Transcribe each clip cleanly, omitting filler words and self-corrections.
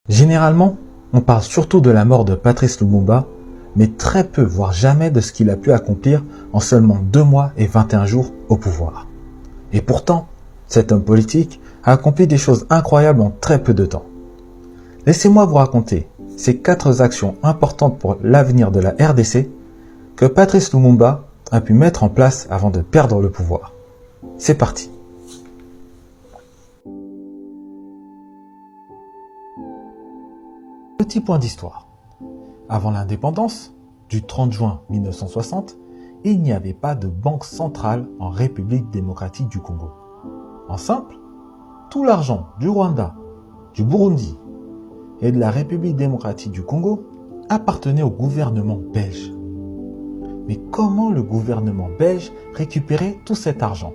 Généralement, on parle surtout de la mort de Patrice Lumumba, mais très peu, voire jamais, de ce qu'il a pu accomplir en seulement 2 mois et 21 jours au pouvoir. Et pourtant, cet homme politique a accompli des choses incroyables en très peu de temps. Laissez-moi vous raconter ces 4 actions importantes pour l'avenir de la RDC que Patrice Lumumba a pu mettre en place avant de perdre le pouvoir. C'est parti. Petit point d'histoire. Avant l'indépendance, du 30 juin 1960, il n'y avait pas de banque centrale en République démocratique du Congo. En simple, tout l'argent du Rwanda, du Burundi et de la République démocratique du Congo appartenait au gouvernement belge. Mais comment le gouvernement belge récupérait tout cet argent?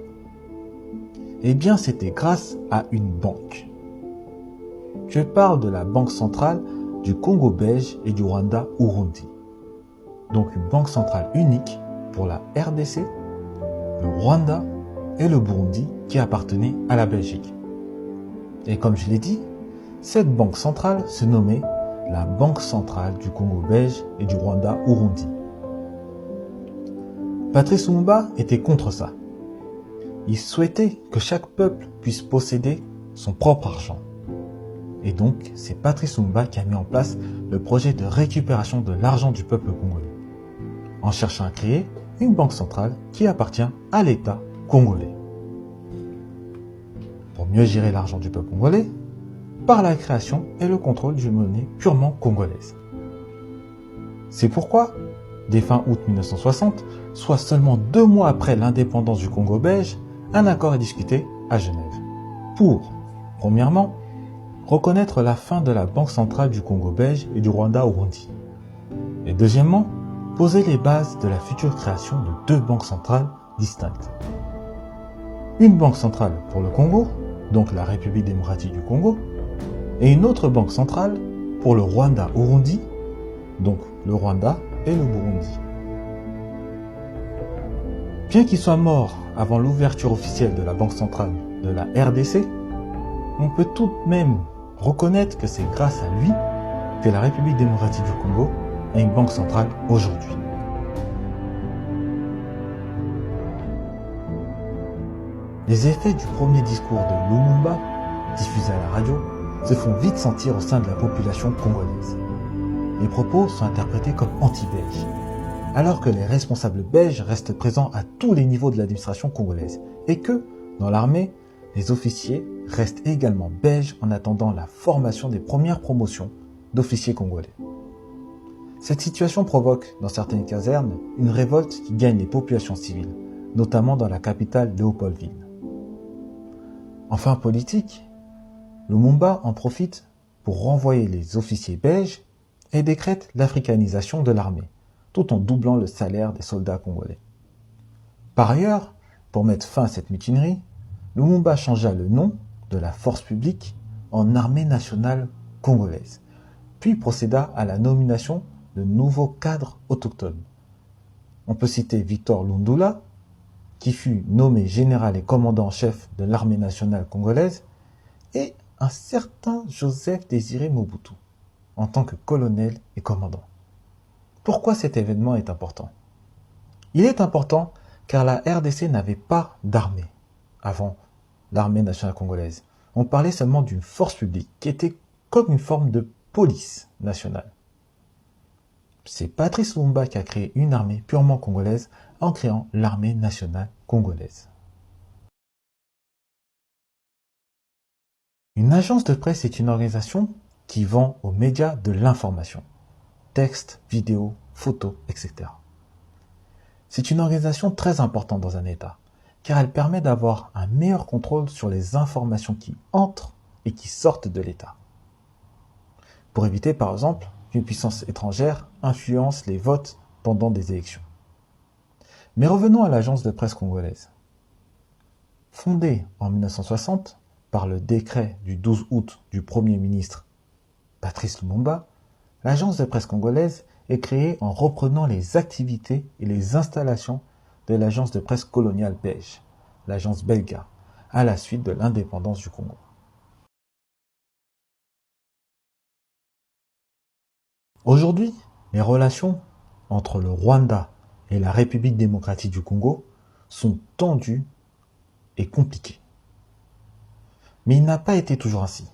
Eh bien, c'était grâce à une banque. Je parle de la Banque centrale du Congo belge et du Rwanda-Urundi. Donc une banque centrale unique pour la RDC, le Rwanda et le Burundi qui appartenaient à la Belgique. Et comme je l'ai dit, cette banque centrale se nommait la Banque centrale du Congo belge et du Rwanda-Urundi. Patrice Lumumba était contre ça. Il souhaitait que chaque peuple puisse posséder son propre argent. Et donc, c'est Patrice Lumumba qui a mis en place le projet de récupération de l'argent du peuple congolais, en cherchant à créer une banque centrale qui appartient à l'État congolais. Pour mieux gérer l'argent du peuple congolais, par la création et le contrôle d'une monnaie purement congolaise. C'est pourquoi, dès fin août 1960, soit seulement 2 mois après l'indépendance du Congo belge, un accord est discuté à Genève. Pour, premièrement, reconnaître la fin de la Banque centrale du Congo belge et du Rwanda-Urundi. Et deuxièmement, poser les bases de la future création de 2 banques centrales distinctes. Une banque centrale pour le Congo, donc la République démocratique du Congo, et une autre banque centrale pour le Rwanda-Urundi, donc le Rwanda et le Burundi. Bien qu'il soit mort avant l'ouverture officielle de la Banque centrale de la RDC, on peut tout de même reconnaître que c'est grâce à lui que la République démocratique du Congo a une banque centrale aujourd'hui. Les effets du premier discours de Lumumba, diffusé à la radio, se font vite sentir au sein de la population congolaise. Les propos sont interprétés comme anti-belges, alors que les responsables belges restent présents à tous les niveaux de l'administration congolaise et que, dans l'armée, les officiers restent également belges en attendant la formation des premières promotions d'officiers congolais. Cette situation provoque, dans certaines casernes, une révolte qui gagne les populations civiles, notamment dans la capitale Léopoldville. Enfin politique, Lumumba en profite pour renvoyer les officiers belges et décrète l'africanisation de l'armée, tout en doublant le salaire des soldats congolais. Par ailleurs, pour mettre fin à cette mutinerie, Lumumba changea le nom de la force publique en Armée nationale congolaise, puis procéda à la nomination de nouveaux cadres autochtones. On peut citer Victor Lundula, qui fut nommé général et commandant en chef de l'armée nationale congolaise, et un certain Joseph Désiré Mobutu, en tant que colonel et commandant. Pourquoi cet événement est important? Il est important car la RDC n'avait pas d'armée avant l'armée nationale congolaise. On parlait seulement d'une force publique qui était comme une forme de police nationale. C'est Patrice Lumumba qui a créé une armée purement congolaise en créant l'armée nationale congolaise. Une agence de presse est une organisation qui vend aux médias de l'information. Textes, vidéos, photos, etc. C'est une organisation très importante dans un État, car elle permet d'avoir un meilleur contrôle sur les informations qui entrent et qui sortent de l'État. Pour éviter, par exemple, qu'une puissance étrangère influence les votes pendant des élections. Mais revenons à l'agence de presse congolaise. Fondée en 1960 par le décret du 12 août du Premier ministre Patrice Lumumba, l'agence de presse congolaise est créée en reprenant les activités et les installations de l'agence de presse coloniale belge, l'agence Belga, à la suite de l'indépendance du Congo. Aujourd'hui, les relations entre le Rwanda et la République démocratique du Congo sont tendues et compliquées. Mais il n'a pas été toujours ainsi.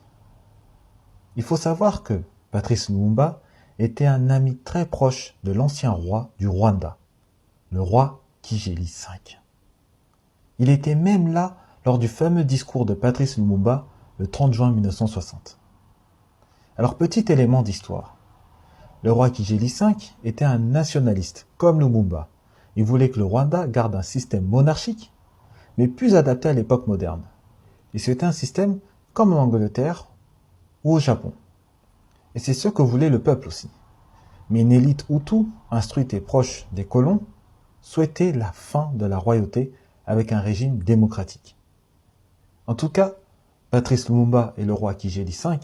Il faut savoir que Patrice Lumumba était un ami très proche de l'ancien roi du Rwanda, le roi Kigeli V. Il était même là lors du fameux discours de Patrice Lumumba le 30 juin 1960. Alors, petit élément d'histoire. Le roi Kigeli V était un nationaliste, comme Lumumba. Il voulait que le Rwanda garde un système monarchique, mais plus adapté à l'époque moderne. Il souhaitait un système comme en Angleterre ou au Japon. Et c'est ce que voulait le peuple aussi. Mais une élite Hutu, instruite et proche des colons, souhaitait la fin de la royauté avec un régime démocratique. En tout cas, Patrice Lumumba et le roi Kigeli V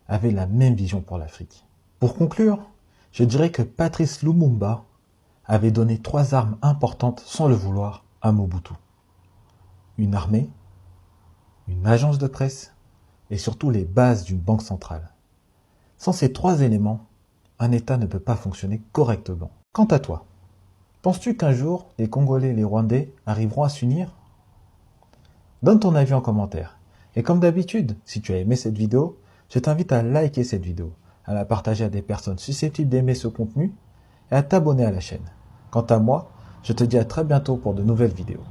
avaient la même vision pour l'Afrique. Pour conclure, je dirais que Patrice Lumumba avait donné 3 armes importantes sans le vouloir à Mobutu. Une armée, une agence de presse et surtout les bases d'une banque centrale. Sans ces 3 éléments, un État ne peut pas fonctionner correctement. Quant à toi, penses-tu qu'un jour les Congolais et les Rwandais arriveront à s'unir? Donne ton avis en commentaire. Et comme d'habitude, si tu as aimé cette vidéo, je t'invite à liker cette vidéo, à la partager à des personnes susceptibles d'aimer ce contenu et à t'abonner à la chaîne. Quant à moi, je te dis à très bientôt pour de nouvelles vidéos.